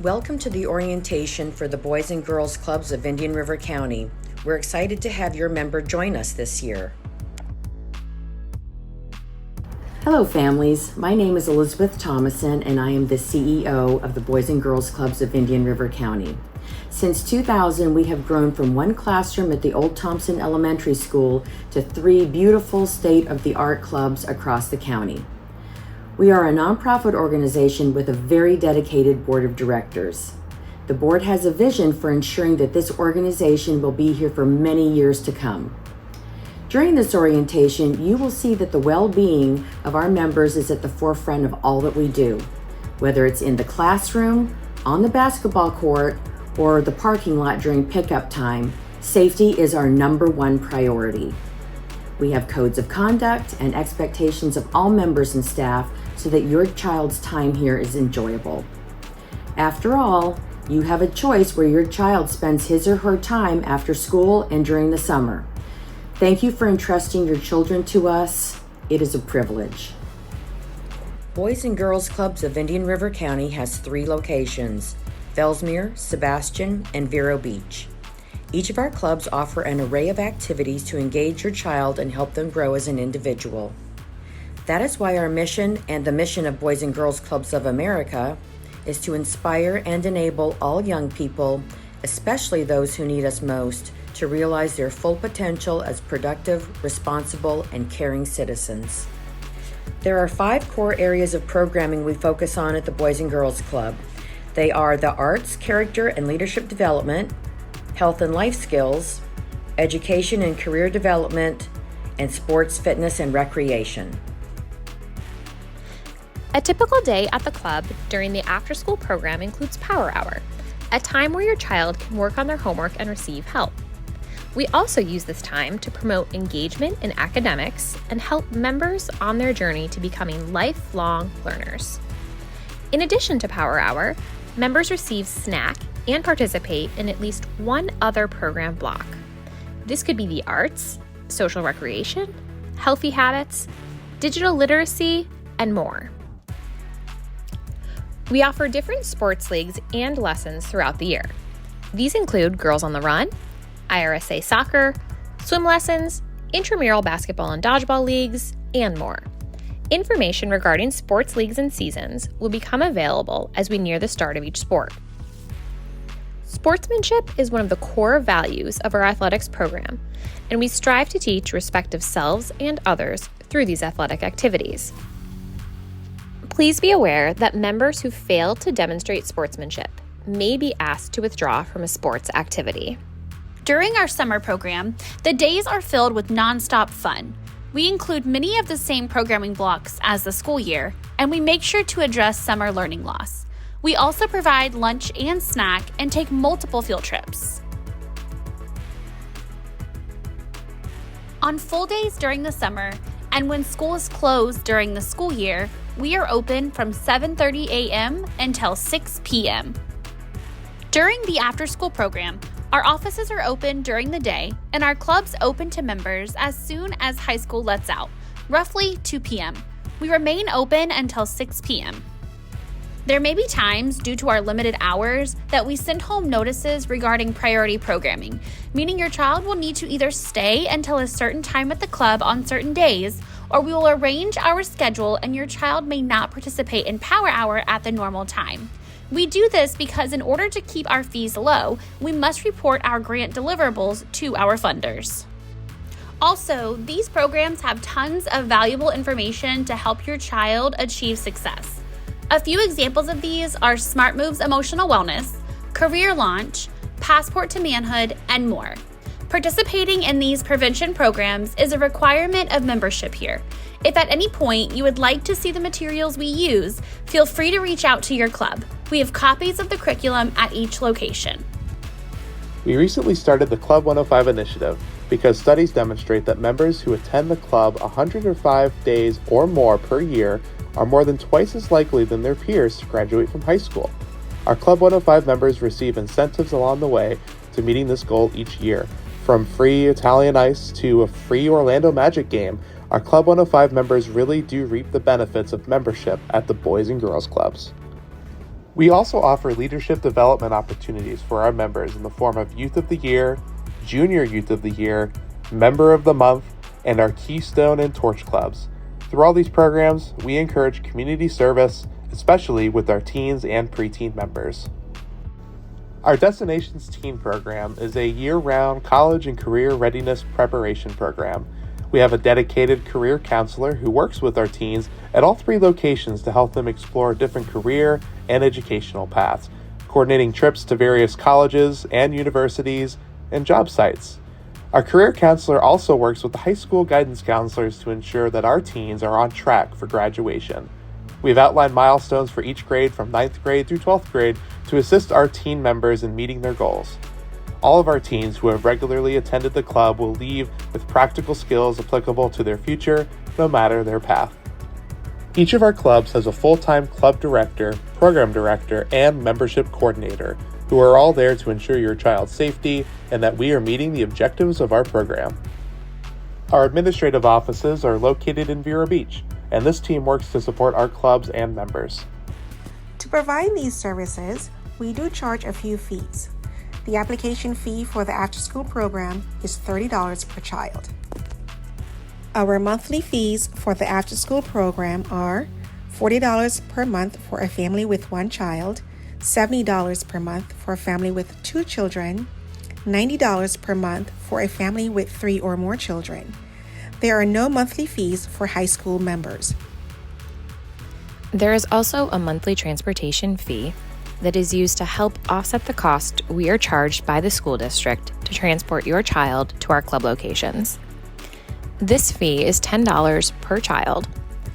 Welcome to the orientation for the Boys and Girls Clubs of Indian River County. We're excited to have your member join us this year. Hello families, my name is Elizabeth Thomason and I am the CEO of the Boys and Girls Clubs of Indian River County. Since 2000, we have grown from one classroom at the Old Thompson Elementary School to 3 beautiful state-of-the-art clubs across the county. We are a nonprofit organization with a very dedicated board of directors. The board has a vision for ensuring that this organization will be here for many years to come. During this orientation, you will see that the well-being of our members is at the forefront of all that we do, whether it's in the classroom, on the basketball court, or the parking lot during pickup time. Safety is our number one priority. We have codes of conduct and expectations of all members and staff so that your child's time here is enjoyable. After all, you have a choice where your child spends his or her time after school and during the summer. Thank you for entrusting your children to us. It is a privilege. Boys and Girls Clubs of Indian River County has 3 locations: Fellsmere, Sebastian, and Vero Beach. Each of our clubs offer an array of activities to engage your child and help them grow as an individual. That is why our mission and the mission of Boys and Girls Clubs of America is to inspire and enable all young people, especially those who need us most, to realize their full potential as productive, responsible, and caring citizens. There are 5 core areas of programming we focus on at the Boys and Girls Club. They are the arts, character, and leadership development, health and life skills, education and career development, and sports, fitness, and recreation. A typical day at the club during the after-school program includes Power Hour, a time where your child can work on their homework and receive help. We also use this time to promote engagement in academics and help members on their journey to becoming lifelong learners. In addition to Power Hour, members receive snack and participate in at least one other program block. This could be the arts, social recreation, healthy habits, digital literacy, and more. We offer different sports leagues and lessons throughout the year. These include Girls on the Run, IRSA soccer, swim lessons, intramural basketball and dodgeball leagues, and more. Information regarding sports leagues and seasons will become available as we near the start of each sport. Sportsmanship is one of the core values of our athletics program, and we strive to teach respect of selves and others through these athletic activities. Please be aware that members who fail to demonstrate sportsmanship may be asked to withdraw from a sports activity. During our summer program, the days are filled with nonstop fun. We include many of the same programming blocks as the school year, and we make sure to address summer learning loss. We also provide lunch and snack and take multiple field trips. On full days during the summer, and when school is closed during the school year, we are open from 7:30 a.m. until 6 p.m. During the after-school program, our offices are open during the day, and our clubs open to members as soon as high school lets out, roughly 2 p.m. We remain open until 6 p.m. There may be times, due to our limited hours, that we send home notices regarding priority programming, meaning your child will need to either stay until a certain time at the club on certain days, or we will arrange our schedule and your child may not participate in Power Hour at the normal time. We do this because in order to keep our fees low, we must report our grant deliverables to our funders. Also, these programs have tons of valuable information to help your child achieve success. A few examples of these are Smart Moves Emotional Wellness, Career Launch, Passport to Manhood, and more. Participating in these prevention programs is a requirement of membership here. If at any point you would like to see the materials we use, feel free to reach out to your club. We have copies of the curriculum at each location. We recently started the Club 105 initiative because studies demonstrate that members who attend the club 105 days or more per year are more than twice as likely than their peers to graduate from high school. Our Club 105 members receive incentives along the way to meeting this goal each year. From free Italian ice to a free Orlando Magic game, our Club 105 members really do reap the benefits of membership at the Boys and Girls Clubs. We also offer leadership development opportunities for our members in the form of Youth of the Year, Junior Youth of the Year, Member of the Month, and our Keystone and Torch Clubs. Through all these programs, we encourage community service, especially with our teens and preteen members. Our Destinations Teen program is a year-round college and career readiness preparation program. We have a dedicated career counselor who works with our teens at all 3 locations to help them explore different career and educational paths, coordinating trips to various colleges and universities and job sites. Our career counselor also works with the high school guidance counselors to ensure that our teens are on track for graduation. We've outlined milestones for each grade from 9th grade through 12th grade to assist our teen members in meeting their goals. All of our teens who have regularly attended the club will leave with practical skills applicable to their future, no matter their path. Each of our clubs has a full-time club director, program director, and membership coordinator, who are all there to ensure your child's safety and that we are meeting the objectives of our program. Our administrative offices are located in Vero Beach, and this team works to support our clubs and members. To provide these services, we do charge a few fees. The application fee for the after-school program is $30 per child. Our monthly fees for the after-school program are $40 per month for a family with 1 child, $70 per month for a family with 2 children, $90 per month for a family with 3 or more children. There are no monthly fees for high school members. There is also a monthly transportation fee that is used to help offset the cost we are charged by the school district to transport your child to our club locations. This fee is $10 per child,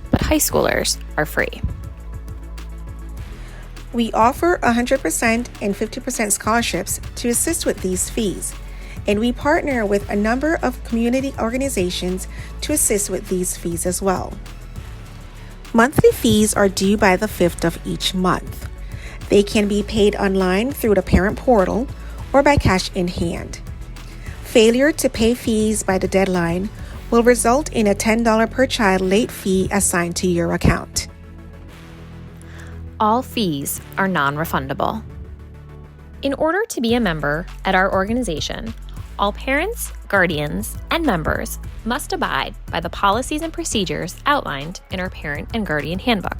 but high schoolers are free. We offer 100% and 50% scholarships to assist with these fees, and we partner with a number of community organizations to assist with these fees as well. Monthly fees are due by the 5th of each month. They can be paid online through the parent portal or by cash in hand. Failure to pay fees by the deadline will result in a $10 per child late fee assigned to your account. All fees are non-refundable. In order to be a member at our organization, all parents, guardians, and members must abide by the policies and procedures outlined in our Parent and Guardian Handbook.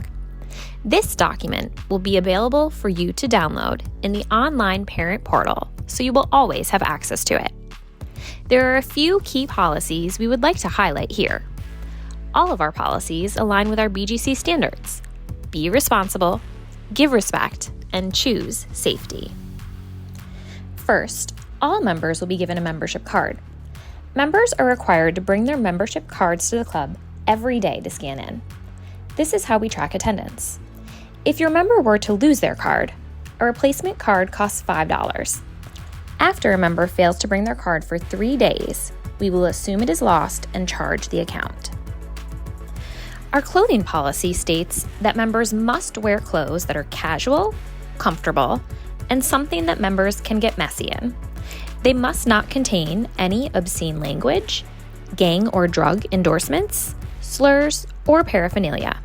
This document will be available for you to download in the online parent portal, so you will always have access to it. There are a few key policies we would like to highlight here. All of our policies align with our BGC standards. Be responsible, give respect, and choose safety. First, all members will be given a membership card. Members are required to bring their membership cards to the club every day to scan in. This is how we track attendance. If your member were to lose their card, a replacement card costs $5. After a member fails to bring their card for 3 days, we will assume it is lost and charge the account. Our clothing policy states that members must wear clothes that are casual, comfortable, and something that members can get messy in. They must not contain any obscene language, gang or drug endorsements, slurs, or paraphernalia.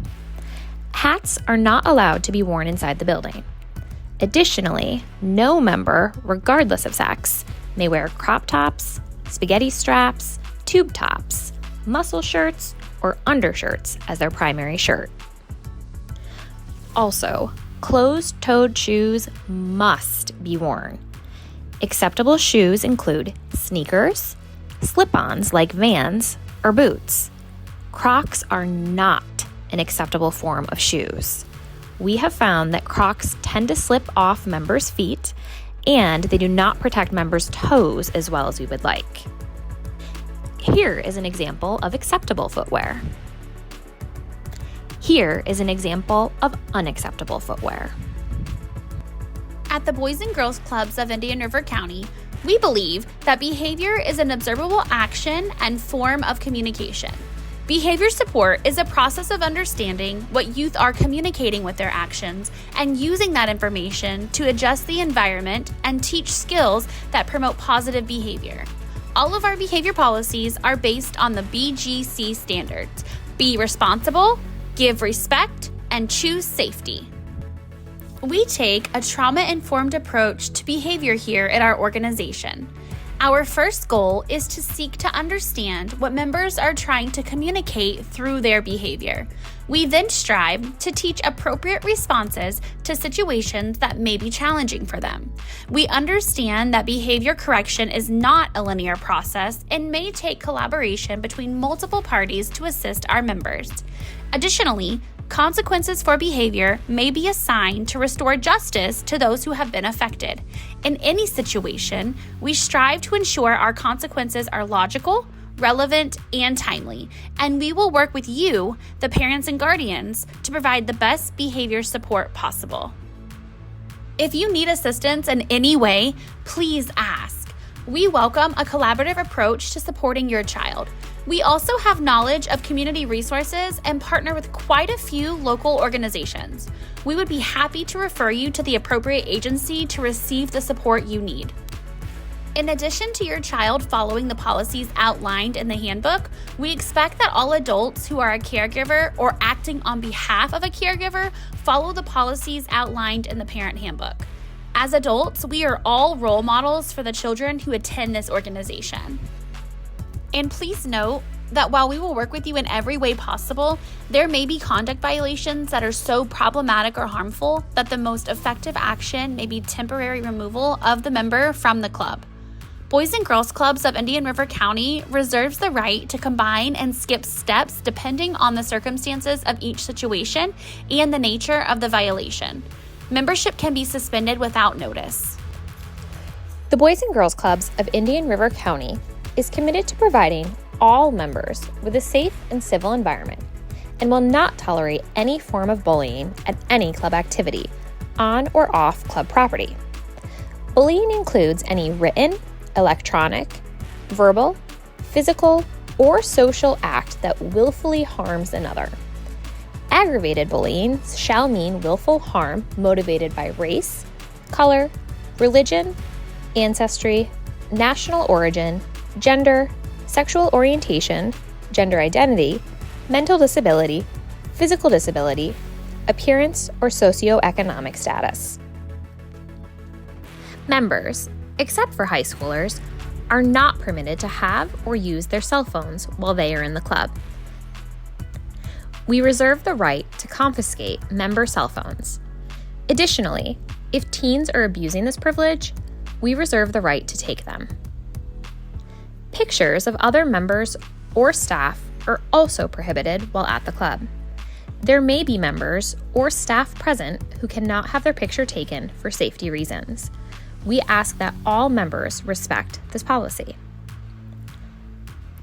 Hats are not allowed to be worn inside the building. Additionally, no member, regardless of sex, may wear crop tops, spaghetti straps, tube tops, muscle shirts, or undershirts as their primary shirt. Also, closed-toed shoes must be worn. Acceptable shoes include sneakers, slip-ons like Vans, or boots. Crocs are not an acceptable form of shoes. We have found that Crocs tend to slip off members' feet, and they do not protect members' toes as well as we would like. Here is an example of acceptable footwear. Here is an example of unacceptable footwear. At the Boys and Girls Clubs of Indian River County, we believe that behavior is an observable action and form of communication. Behavior support is a process of understanding what youth are communicating with their actions and using that information to adjust the environment and teach skills that promote positive behavior. All of our behavior policies are based on the BGC standards. Be responsible, give respect, and choose safety. We take a trauma-informed approach to behavior here at our organization. Our first goal is to seek to understand what members are trying to communicate through their behavior. We then strive to teach appropriate responses to situations that may be challenging for them. We understand that behavior correction is not a linear process and may take collaboration between multiple parties to assist our members. Additionally, consequences for behavior may be assigned to restore justice to those who have been affected. In any situation, we strive to ensure our consequences are logical, relevant, and timely, and we will work with you, the parents and guardians, to provide the best behavior support possible. If you need assistance in any way, please ask. We welcome a collaborative approach to supporting your child. We also have knowledge of community resources and partner with quite a few local organizations. We would be happy to refer you to the appropriate agency to receive the support you need. In addition to your child following the policies outlined in the handbook, we expect that all adults who are a caregiver or acting on behalf of a caregiver follow the policies outlined in the parent handbook. As adults, we are all role models for the children who attend this organization. And please note that while we will work with you in every way possible, there may be conduct violations that are so problematic or harmful that the most effective action may be temporary removal of the member from the club. Boys and Girls Clubs of Indian River County reserves the right to combine and skip steps depending on the circumstances of each situation and the nature of the violation. Membership can be suspended without notice. The Boys and Girls Clubs of Indian River County is committed to providing all members with a safe and civil environment and will not tolerate any form of bullying at any club activity on or off club property. Bullying includes any written, electronic, verbal, physical, or social act that willfully harms another. Aggravated bullying shall mean willful harm motivated by race, color, religion, ancestry, national origin, gender, sexual orientation, gender identity, mental disability, physical disability, appearance, or socioeconomic status. Members, except for high schoolers, are not permitted to have or use their cell phones while they are in the club. We reserve the right to confiscate member cell phones. Additionally, if teens are abusing this privilege, we reserve the right to take them. Pictures of other members or staff are also prohibited while at the club. There may be members or staff present who cannot have their picture taken for safety reasons. We ask that all members respect this policy.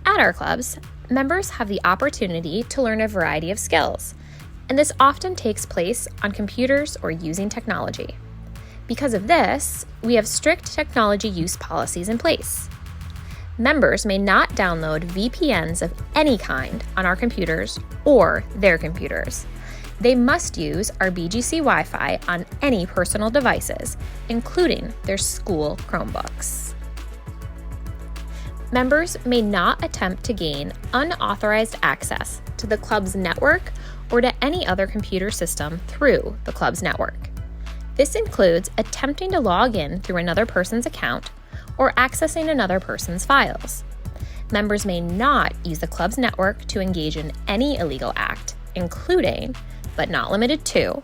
At our clubs, members have the opportunity to learn a variety of skills, and this often takes place on computers or using technology. Because of this, we have strict technology use policies in place. Members may not download VPNs of any kind on our computers or their computers. They must use our BGC Wi-Fi on any personal devices, including their school Chromebooks. Members may not attempt to gain unauthorized access to the club's network or to any other computer system through the club's network. This includes attempting to log in through another person's account or accessing another person's files. Members may not use the club's network to engage in any illegal act, including, but not limited to,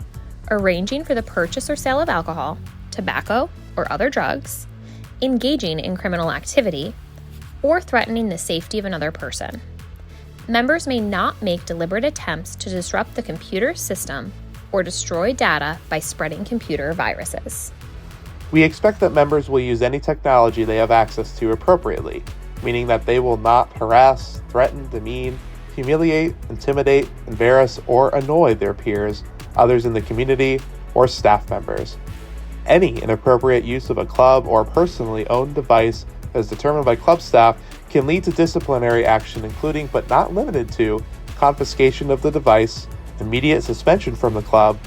arranging for the purchase or sale of alcohol, tobacco, or other drugs, engaging in criminal activity, or threatening the safety of another person. Members may not make deliberate attempts to disrupt the computer system or destroy data by spreading computer viruses. We expect that members will use any technology they have access to appropriately, meaning that they will not harass, threaten, demean, humiliate, intimidate, embarrass, or annoy their peers, others in the community, or staff members. Any inappropriate use of a club or personally owned device as determined by club staff can lead to disciplinary action, including but not limited to confiscation of the device, immediate suspension from the club,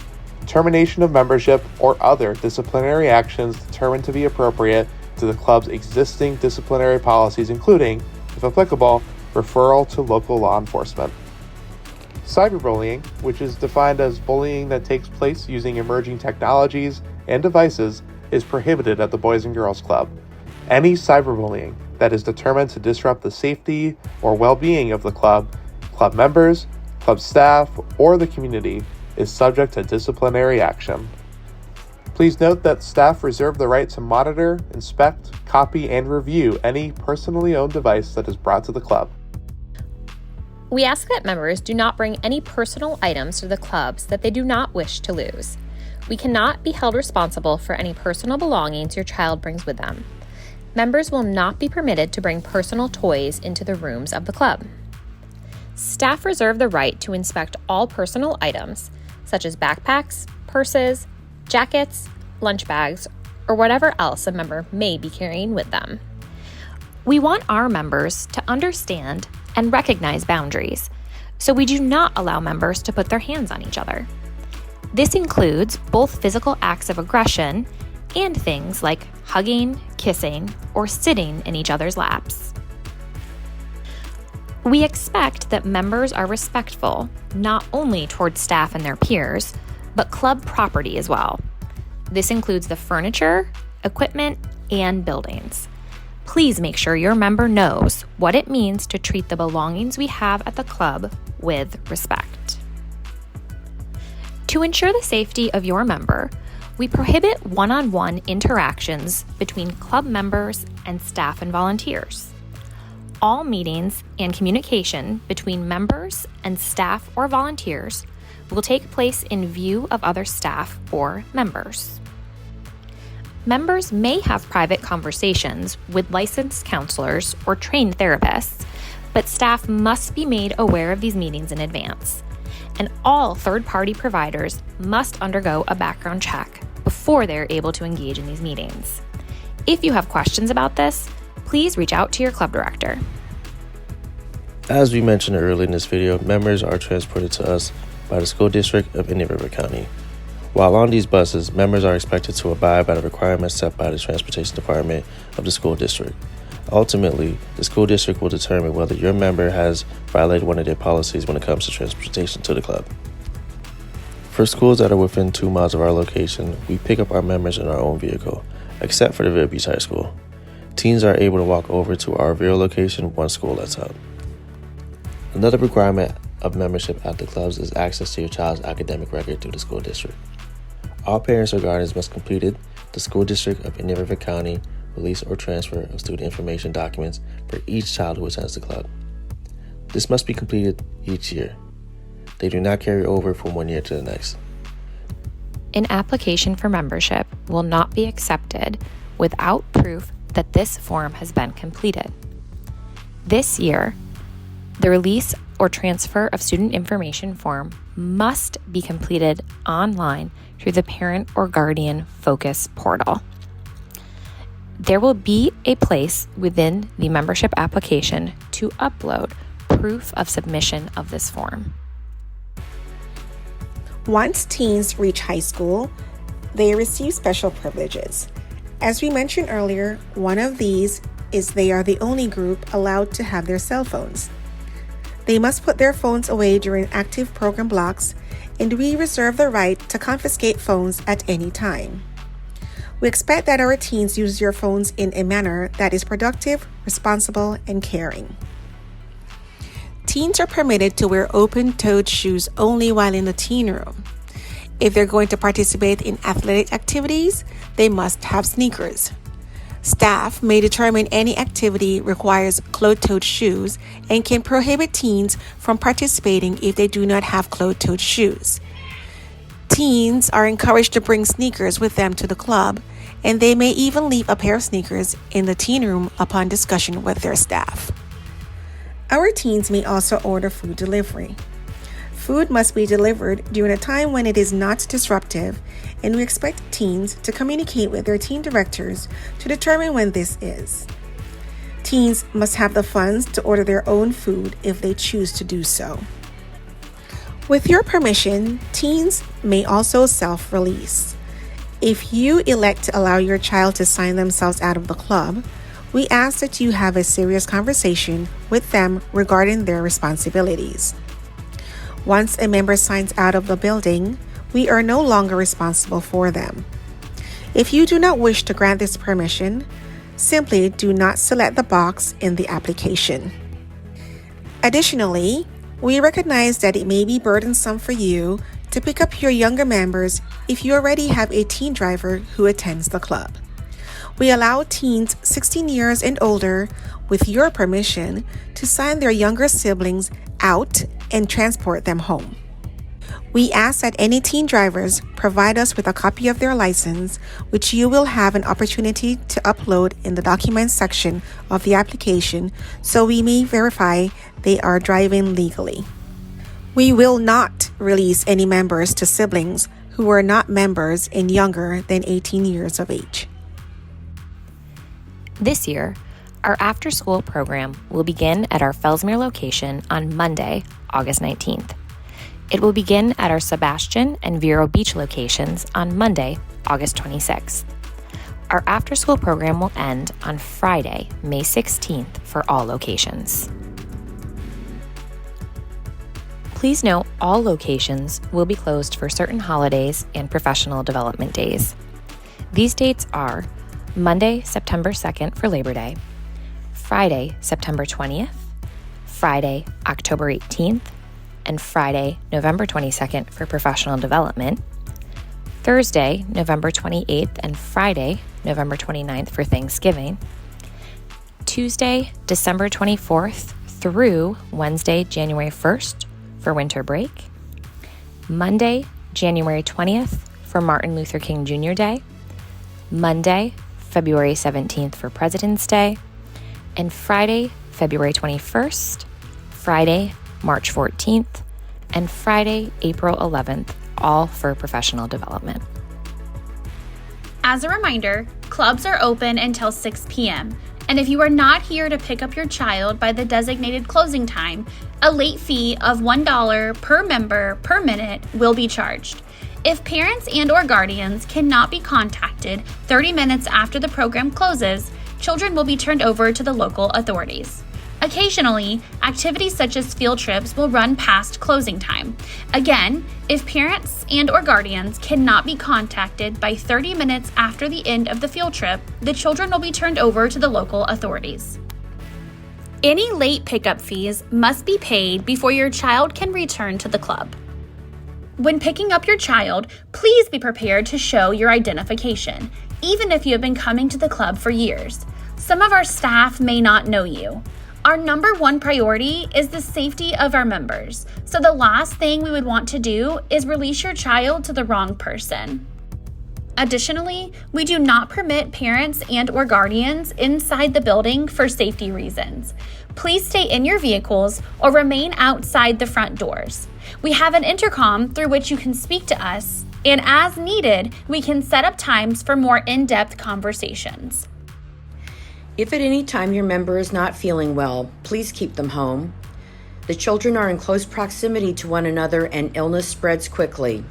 termination of membership, or other disciplinary actions determined to be appropriate to the club's existing disciplinary policies, including, if applicable, referral to local law enforcement. Cyberbullying, which is defined as bullying that takes place using emerging technologies and devices, is prohibited at the Boys and Girls Club. Any cyberbullying that is determined to disrupt the safety or well-being of the club members, club staff, or the community is subject to disciplinary action. Please note that staff reserve the right to monitor, inspect, copy, and review any personally owned device that is brought to the club. We ask that members do not bring any personal items to the clubs that they do not wish to lose. We cannot be held responsible for any personal belongings your child brings with them. Members will not be permitted to bring personal toys into the rooms of the club. Staff reserve the right to inspect all personal items, such as backpacks, purses, jackets, lunch bags, or whatever else a member may be carrying with them. We want our members to understand and recognize boundaries, so we do not allow members to put their hands on each other. This includes both physical acts of aggression and things like hugging, kissing, or sitting in each other's laps. We expect that members are respectful, not only towards staff and their peers, but club property as well. This includes the furniture, equipment, and buildings. Please make sure your member knows what it means to treat the belongings we have at the club with respect. To ensure the safety of your member, we prohibit one-on-one interactions between club members and staff and volunteers. All meetings and communication between members and staff or volunteers will take place in view of other staff or members. Members may have private conversations with licensed counselors or trained therapists, but staff must be made aware of these meetings in advance. And all third-party providers must undergo a background check before they are able to engage in these meetings. If you have questions about this, please reach out to your club director. As we mentioned earlier in this video, members are transported to us by the School District of Indian River County. While on these buses, members are expected to abide by the requirements set by the Transportation Department of the school district. Ultimately, the school district will determine whether your member has violated one of their policies when it comes to transportation to the club. For schools that are within 2 miles of our location, we pick up our members in our own vehicle, except for the Vero Beach High School. Teens are able to walk over to our Vero location once school lets out. Another requirement of membership at the clubs is access to your child's academic record through the school district. All parents or guardians must complete the School District of Indian River County release or transfer of student information documents for each child who attends the club. This must be completed each year. They do not carry over from one year to the next. An application for membership will not be accepted without proof that this form has been completed. This year, the release or transfer of student information form must be completed online through the Parent or Guardian Focus portal. There will be a place within the membership application to upload proof of submission of this form. Once teens reach high school, they receive special privileges. As we mentioned earlier, one of these is they are the only group allowed to have their cell phones. They must put their phones away during active program blocks, and we reserve the right to confiscate phones at any time. We expect that our teens use their phones in a manner that is productive, responsible, and caring. Teens are permitted to wear open-toed shoes only while in the teen room. If they're going to participate in athletic activities, they must have sneakers. Staff may determine any activity requires closed-toed shoes and can prohibit teens from participating if they do not have closed-toed shoes. Teens are encouraged to bring sneakers with them to the club, and they may even leave a pair of sneakers in the teen room upon discussion with their staff. Our teens may also order food delivery. Food must be delivered during a time when it is not disruptive, and we expect teens to communicate with their teen directors to determine when this is. Teens must have the funds to order their own food if they choose to do so. With your permission, teens may also self-release. If you elect to allow your child to sign themselves out of the club, we ask that you have a serious conversation with them regarding their responsibilities. Once a member signs out of the building, we are no longer responsible for them. If you do not wish to grant this permission, simply do not select the box in the application. Additionally, we recognize that it may be burdensome for you to pick up your younger members if you already have a teen driver who attends the club. We allow teens 16 years and older, with your permission, to sign their younger siblings out and transport them home. We ask that any teen drivers provide us with a copy of their license, which you will have an opportunity to upload in the documents section of the application so we may verify they are driving legally. We will not release any members to siblings who are not members and younger than 18 years of age. This year, our after-school program will begin at our Fellsmere location on Monday, August 19th. It will begin at our Sebastian and Vero Beach locations on Monday, August 26th. Our after-school program will end on Friday, May 16th for all locations. Please note all locations will be closed for certain holidays and professional development days. These dates are Monday, September 2nd for Labor Day, Friday, September 20th, Friday, October 18th, and Friday, November 22nd for professional development, Thursday, November 28th, and Friday, November 29th for Thanksgiving, Tuesday, December 24th through Wednesday, January 1st for winter break, Monday, January 20th for Martin Luther King Jr. Day, Monday, February 17th for President's Day, and Friday, February 21st, Friday, March 14th, and Friday, April 11th, all for professional development. As a reminder, clubs are open until 6 p.m., and if you are not here to pick up your child by the designated closing time, a late fee of $1 per member per minute will be charged. If parents and/or guardians cannot be contacted 30 minutes after the program closes, children will be turned over to the local authorities. Occasionally, activities such as field trips will run past closing time. Again, if parents and/or guardians cannot be contacted by 30 minutes after the end of the field trip, the children will be turned over to the local authorities. Any late pickup fees must be paid before your child can return to the club. When picking up your child, please be prepared to show your identification, even if you have been coming to the club for years. Some of our staff may not know you. Our number one priority is the safety of our members, so the last thing we would want to do is release your child to the wrong person. Additionally, we do not permit parents and/or guardians inside the building for safety reasons. Please stay in your vehicles or remain outside the front doors. We have an intercom through which you can speak to us, and as needed, we can set up times for more in-depth conversations. If at any time your member is not feeling well, please keep them home. The children are in close proximity to one another and illness spreads quickly.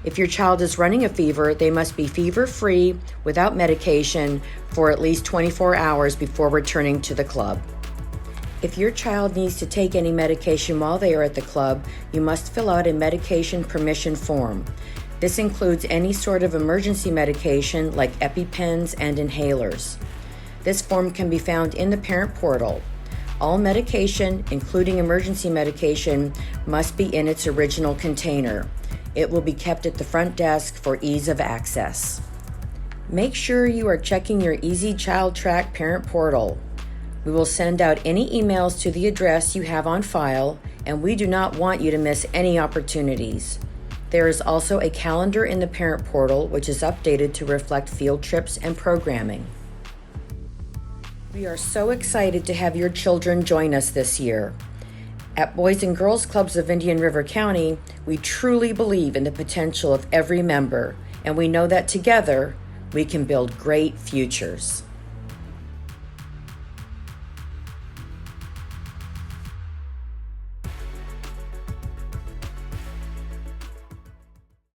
If your child is running a fever, they must be fever-free without medication for at least 24 hours before returning to the club. If your child needs to take any medication while they are at the club, you must fill out a medication permission form. This includes any sort of emergency medication like EpiPens and inhalers. This form can be found in the parent portal. All medication, including emergency medication, must be in its original container. It will be kept at the front desk for ease of access. Make sure you are checking your Easy Child Track parent portal. We will send out any emails to the address you have on file, and we do not want you to miss any opportunities. There is also a calendar in the parent portal which is updated to reflect field trips and programming. We are so excited to have your children join us this year. At Boys and Girls Clubs of Indian River County, we truly believe in the potential of every member, and we know that together we can build great futures.